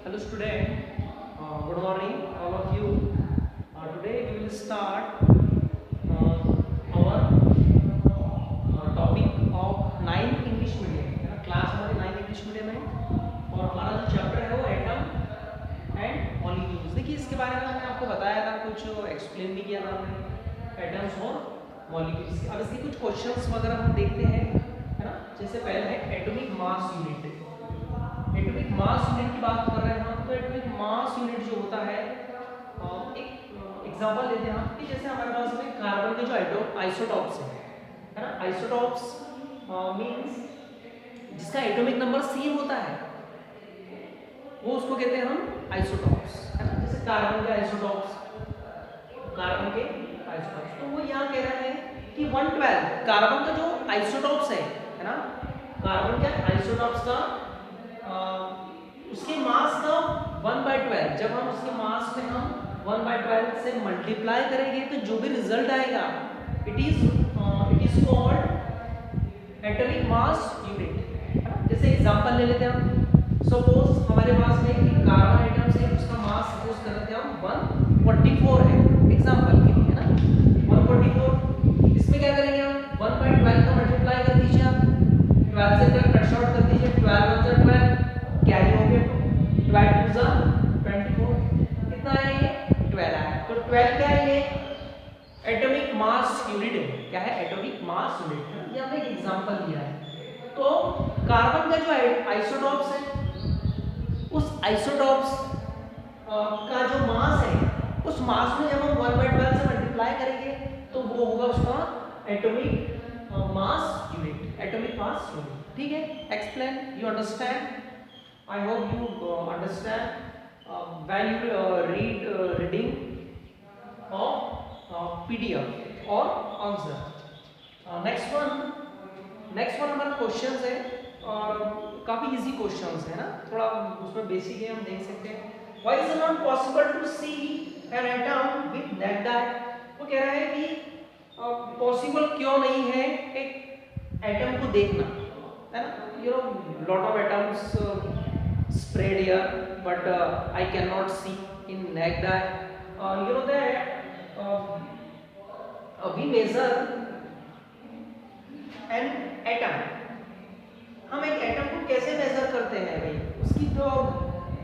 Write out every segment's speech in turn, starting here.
Hello student, good morning all of you. Today we will start our topic of 9th English medium है ना, class हमारे 9th English medium है और हमारा जो चैप्टर है वो एटम एंड मॉलिक्यूल्स। देखिए इसके बारे में मैंने आपको बताया था, कुछ एक्सप्लेन भी किया था हमने एटम्स और मॉलिक्यूल्स। अब इसके कुछ क्वेश्चंस वगैरह हम देखते हैं, है ना। जैसे पहले है atomic mass unit. Atomic mass unit की बात कर रहे हैं हम, तो एटॉमिक मास यूनिट जो होता है, एक एग्जांपल लेते हैं हम कि जैसे हमारे पास में कार्बन के जो आइसोटॉप्स है ना, आइसोटॉप्स मींस जिसका एटॉमिक नंबर सेम होता है वो उसको कहते हैं हम आइसोटॉप्स, है ना। जैसे कार्बन के आइसोटॉप्स, तो वो यहाँ कह रहे हैं कि 112 कार्बन का जो आइसोटॉप्स है ना, कार्बन के आइसोटॉप्स का उसके मास का 1/12, जब हम उसके मास में हम 1/12 से मल्टीप्लाई करेंगे तो जो भी रिजल्ट आएगा it is called atomic mass unit. जैसे एग्जांपल ले लेते हैं हम, सपोज हमारे पास में एक कार्बन एटम से उसका मास सपोज करते हैं हम 144 है एग्जांपल के लिए, है ना। 144 इसमें क्या करेंगे हम 1/12 का मल्टीप्लाई कर दीजिए, आप 12 से कट शॉर्ट कर दीजिए, 12 1 12 कैरी हो गया, 12 2 24 कितना है ये 12 है। तो 12 क्या है ये एटॉमिक मास यूनिट है। क्या है एटॉमिक मास यूनिट है, ये हमने एक एग्जांपल दिया है। तो कार्बन का जो आइसोटॉप्स है उस आइसोटॉप्स का जो मास है उस मास में जब हम 1/12 से मल्टीप्लाई करेंगे तो वो होगा उसका atomic mass unit, atomic mass unit. ठीक है, explain, you understand, I hope you understand when you reading of PDF or answer. Next one हमारा क्वेश्चंस है और काफी इजी क्वेश्चंस है ना, थोड़ा उसमें बेसिक है, हम देख सकते हैं। Why is it not possible to see an atom with naked eye? वो कह रहा है कि पॉसिबल क्यों नहीं है एक एटम को देखना, है ना। You know lot of atoms spread here, but I cannot see in naked eye. You know that we measure an atom. हम एक एटम को कैसे मेजर करते हैं भाई, उसकी जो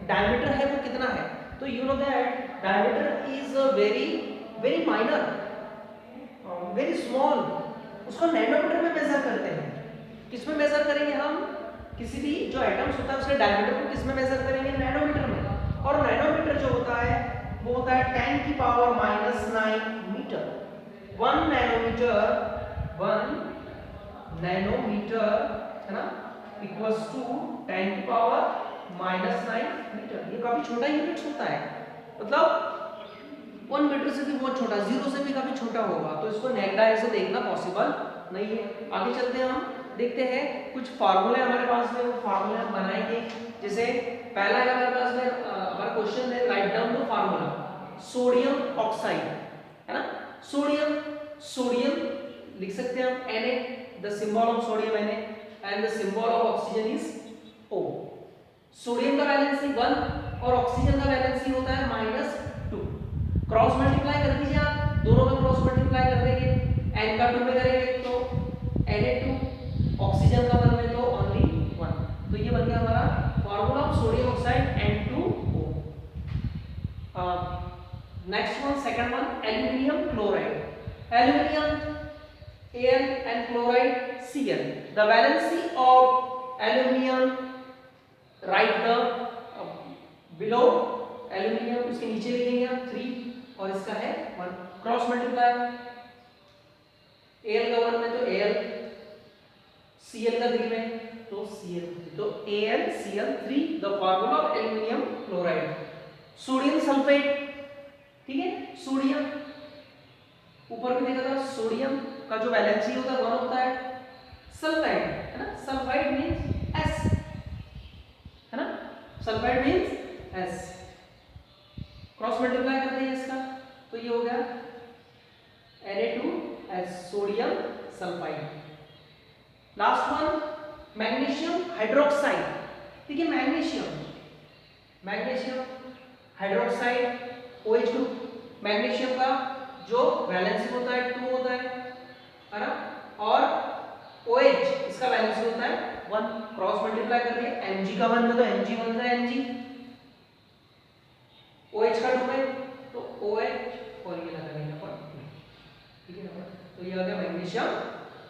डायमीटर है वो कितना है। तो you know that diameter is very very minor, very small, उसको नैनोमीटर में मेजर करते हैं। किस में मेजर करेंगे हम, किसी भी जो एटम्स होता है उसके डायमीटर को किस में मेजर करेंगे, नैनोमीटर में। और नैनोमीटर जो होता है वो होता है 10⁻⁹ मीटर। 1 नैनोमीटर है ना इक्वल्स टू 10⁻⁹ मीटर। ये काफी छोटा यूनिट होता है, मतलब 1 मीटर से भी बहुत छोटा, 0 से भी काफी छोटा होगा, तो इसको नेक्ड आई से देखना पॉसिबल नहीं है। आगे चलते हैं, हम देखते हैं कुछ फार्मूले हमारे पास में, वो फार्मूले हम बनाएंगे। जैसे पहला है हमारे पास में, हमारा क्वेश्चन है write down the formula sodium oxide, है ना। सोडियम लिख सकते हैं हम Na, the symbol of sodium Na and the symbol of oxygen is O। Sodium का वैलेंसी 1 और ऑक्सीजन का वैलेंसी होता है -2। क्रॉस मल्टीप्लाई कर दीजिए आप, दोनों में क्रॉस मल्टीप्लाई कर देंगे, n का 2 में करेंगे तो Na2, ऑक्सीजन का 1 में तो ओनली 1। तो ये बन गया हमारा formula of sodium oxide N2O। Next one, second one, aluminium chloride. Aluminium Al and chloride Cl. The valency of aluminium, write the below aluminium, उसके नीचे लिखेंगे हम 3 और इसका है 1। क्रॉस मल्टीप्लाई, Al का 1 में तो Al, Cl का 3 में तो Cl, तो AlCl3 the formula of aluminium chloride. Sodium sulphate, ठीक है, सोडियम ऊपर में देखा था, सोडियम का जो वैलेंसी होता है 1 होता है। सल्फाइड, है ना, सल्फाइड मींस S, है ना, sulphide means S। Cross multiply करते हैं इसका तो ये हो गया Na2S, sodium sulphide. Last one magnesium hydroxide. देखिए magnesium magnesium hydroxide OH group, magnesium का जो वैलेंसी होता है 2 होता है ना, और OH इसका वैलेंसी होता है 1, क्रॉस मल्टीप्लाई कर दिया, Mg का 1 है तो Mg बन जाए Mg, OH का 2 है तो OH और ये लगा देना पर, ठीक है ना। तो ये आ गया मैग्नीशियम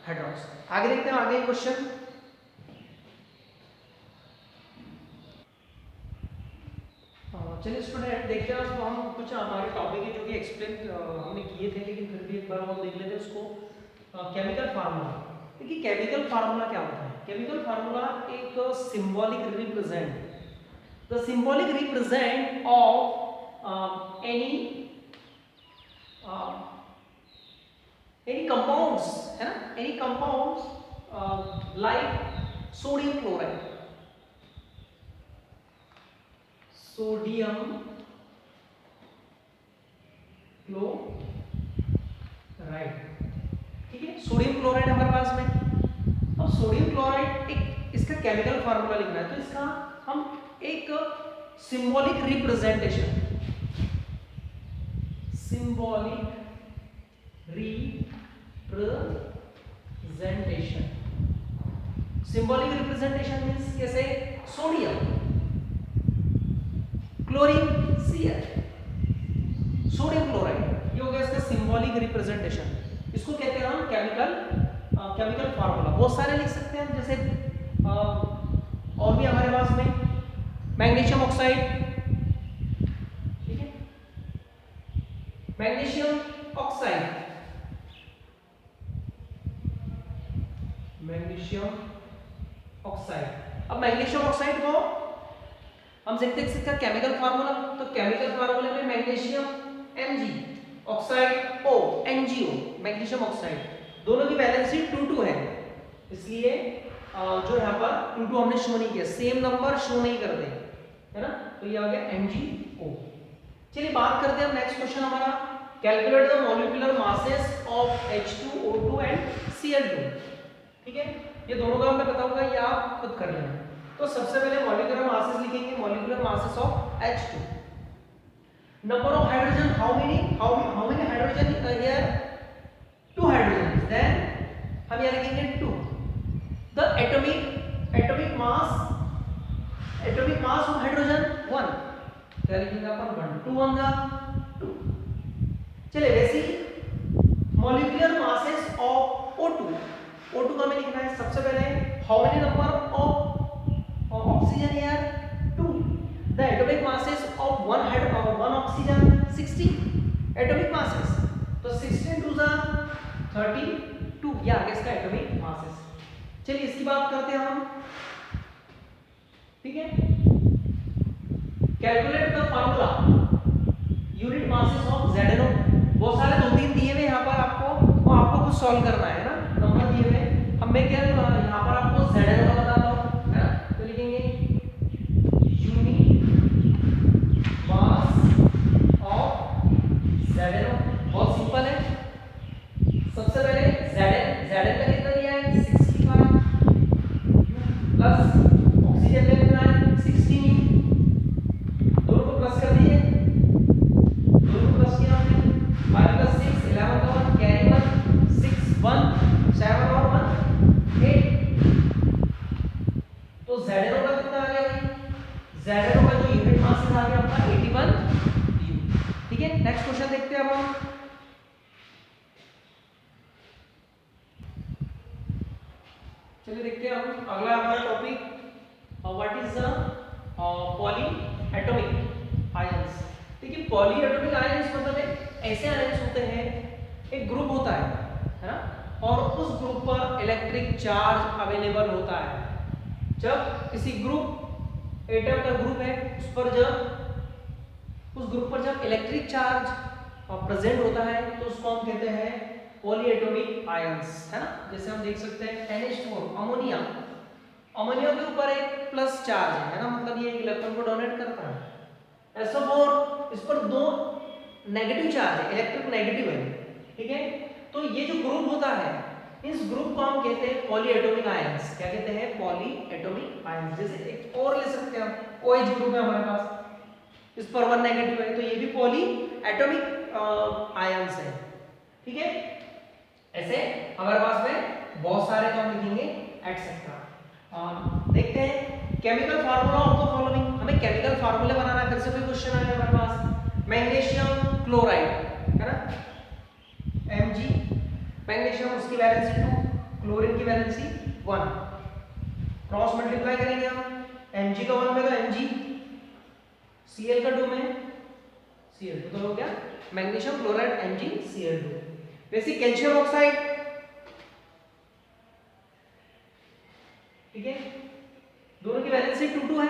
हाइड्रोक्साइड। आगे देखते हैं आगे क्वेश्चन। चलिए स्टूडेंट देखते हैं, तो हम कुछ हमारे टॉपिक है जो कि एक्सप्लेन हमने किए थे, लेकिन फिर भी एक बार और देख लेते हैं उसको। केमिकल फार्मूला, देखिए केमिकल फार्मूला क्या होता है। केमिकल फार्मूला एक symbolic represent, the symbolic represent of any compounds, है ना, any compounds like sodium chloride, sodium chloride, ठीक है, सोडियम क्लोराइड हमारे पास में। अब सोडियम क्लोराइड एक इसका केमिकल फार्मूला लिखना है, तो इसका हम एक symbolic representation, symbolic representation, symbolic representation means कैसे, sodium chlorine Cl, sodium chloride, ये हो गया इसका सिंबॉलिक रिप्रेजेंटेशन। इसको कहते हैं हम केमिकल फार्मूला। बहुत सारे लिख सकते हैं जैसे और भी हमारे पास में मैग्नीशियम ऑक्साइड, ठीक है, मैग्नीशियम ऑक्साइड, मैग्नीशियम ऑक्साइड। अब मैग्नीशियम ऑक्साइड को हम देखते हैं इसका केमिकल फार्मूला, तो केमिकल फार्मूले में magnesium Mg, oxide O, NgO, magnesium oxide, दोनों की वैलेंसी 2 है, इसलिए जो यहाँ पर 2 हमने शो नहीं किया, सेम नंबर शो नहीं करते, है ना, तो ये आ गया MgO। चलिए बात करते हैं नेक्स्ट क्वेश्चन हमारा, calculate the molecular masses of H2O2 and Cl2, ठीक है, ये दोनों का हमें पता होगा, ये आप खुद कर लेना। तो सबसे पहले मॉलिक्यूलर मासेस लिखेंगे, molecular masses of H2, number of hydrogen, how many hydrogen here, 2 hydrogen, देन हम यहां लिखेंगे 2, the atomic mass of hydrogen 1, क्या लिखेंगे अपन 1, 2 1 जा 2। चलिए वैसे ही मॉलिक्यूलर मासेस ऑफ O2 का हमें लिखना है, सबसे पहले how many number of oxygen here 2, the atomic masses of one oxygen 16 atomic masses, तो 16 2 जा 32, ये आ गया इसका एटॉमिक मासेस। चलिए इसकी बात करते हैं हम, ठीक है, calculate the formula unit masses of ZnO, बहुत सारे 2-3 दिए हुए यहाँ पर आपको, वो आपको कुछ सॉल्व करना है ना, नंबर दिए हुए, अब मैं क्या यहाँ पर आपको ZnO का बताता हूँ, है ना, तो लिखेंगे यूनिट मास ऑफ ZnO, बहुत सिंपल है, सबसे पहले Zn का कितना दिया है 65 प्लस ऑक्सीजन का कितना है 16, दोनों को प्लस कर दिए, दोनों को प्लस किया हमने, 5 + 6 11 का 1 कैरी 1 6 1 7 और 1 8, तो ZnO का कितना आ गया भाई, ZnO का जो यूनिट मास आ गया आपका 81 U, ठीक है। नेक्स्ट क्वेश्चन देखते हैं अब हम, चलिए देखते हैं हम अगला हमारा topic, what is the poly atomic ions. देखिए पॉली एटॉमिक आयंस मतलब ऐसे आयंस होते हैं, एक ग्रुप होता है ना, और उस ग्रुप पर इलेक्ट्रिक चार्ज अवेलेबल होता है। जब किसी ग्रुप एटम का ग्रुप है उस ग्रुप पर जब इलेक्ट्रिक चार्ज प्रेजेंट होता है तो उसको हम कहते हैं पॉलीएटॉमिक आयंस, है ना। जैसे हम देख सकते हैं NH4 अमोनिया, अमोनिया के ऊपर एक प्लस चार्ज है ना, मतलब ये एक इलेक्ट्रॉन को डोनेट करता है। SO4 इस पर 2 नेगेटिव चार्ज है, इलेक्ट्रिक नेगेटिव है, ठीक है। तो ये जो ग्रुप होता है इस ग्रुप को हम कहते हैं पॉलीएटॉमिक आयंस। क्या कहते हैं? Polyatomic ions. जैसे एक और ले सकते हैं हम, OH ग्रुप है हमारे पास, इस पर 1 नेगेटिव है, तो ये भी पॉली एटॉमिक आयंस है। ठीक है, ऐसे हमारे पास में बहुत सारे तो हम लिखेंगे एक्सेट्रा। देखते हैं chemical formula of the following. हमें केमिकल फार्मूले बनाना है, फिर से कोई क्वेश्चन आया हमारे पास। मैग्नीशियम क्लोराइड है ना, Mg, मैग्नीशियम उसकी वैलेंसी 2, क्लोरीन की वैलेंसी 1, क्रॉस मल्टीप्लाई करेंगे हम, Mg का 1 में तो Mg, Cl का 2 में Cl2, तो हो गया मैग्नीशियम क्लोराइड MgCl2। वैसे कैल्शियम ऑक्साइड, ठीक है, दोनों की वैलेंसी 2 है,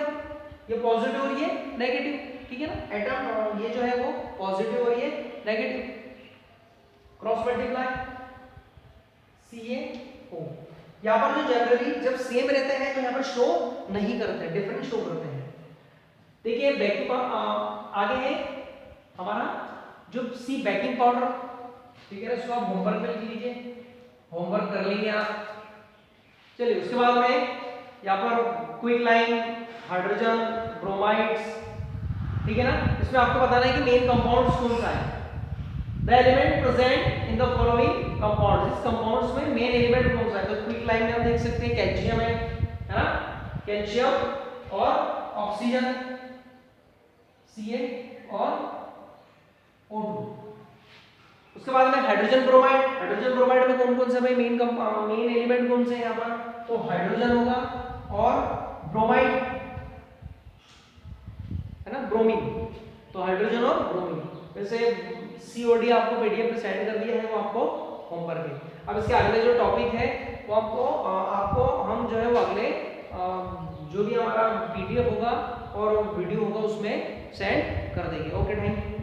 ये पॉजिटिव और ये नेगेटिव, ठीक है ना, एटम ये जो है वो पॉजिटिव और ये नेगेटिव, क्रॉस मल्टीप्लाई CaO। यहाँ पर जो जनरली जब सेम रहते हैं तो यहाँ पर शो नहीं करते, डिफरेंट शो करते हैं। देखिए बेकिंग आगे है हमारा जो सी बेकिंग पाउडर, ठीक है ना, इसको आप होमवर्क में लिख लीजिए, होमवर्क कर लेंगे आप। चलिए उसके बाद में यहाँ पर क्विक लाइन, हाइड्रोजन, ब्रोमाइड्स, ठीक है ना, इसमें आपको बताना है कि मेन कंपाउंड्स कौन सा है। The element present in the following compounds, इस कंपाउंड्स में मेन एलिमेंट कौन सा है, तो क्विक लाइन में हम देख सकते हैं कैल्शियम है ना, कैल्शियम और ऑक्सीजन Ca और O2। उसके बाद में हाइड्रोजन ब्रोमाइड, हाइड्रोजन ब्रोमाइड में कौन कौन से भाई मेन एलिमेंट कौन से हैं यहाँ पर, तो हाइड्रोजन होगा और ब्रोमाइड है ना, ब्रोमीन, तो हाइड्रोजन और ब्रोमीन। वैसे COD आपको PDF पे सेंड कर दिया है, वो आपको होमवर्क है। अब इसके अगले जो टॉपिक है वो आपको हम जो है वो अगले जो भी हमारा PDF होगा और वीडियो होगा उसमें सेंड कर देंगे। Okay, thank you.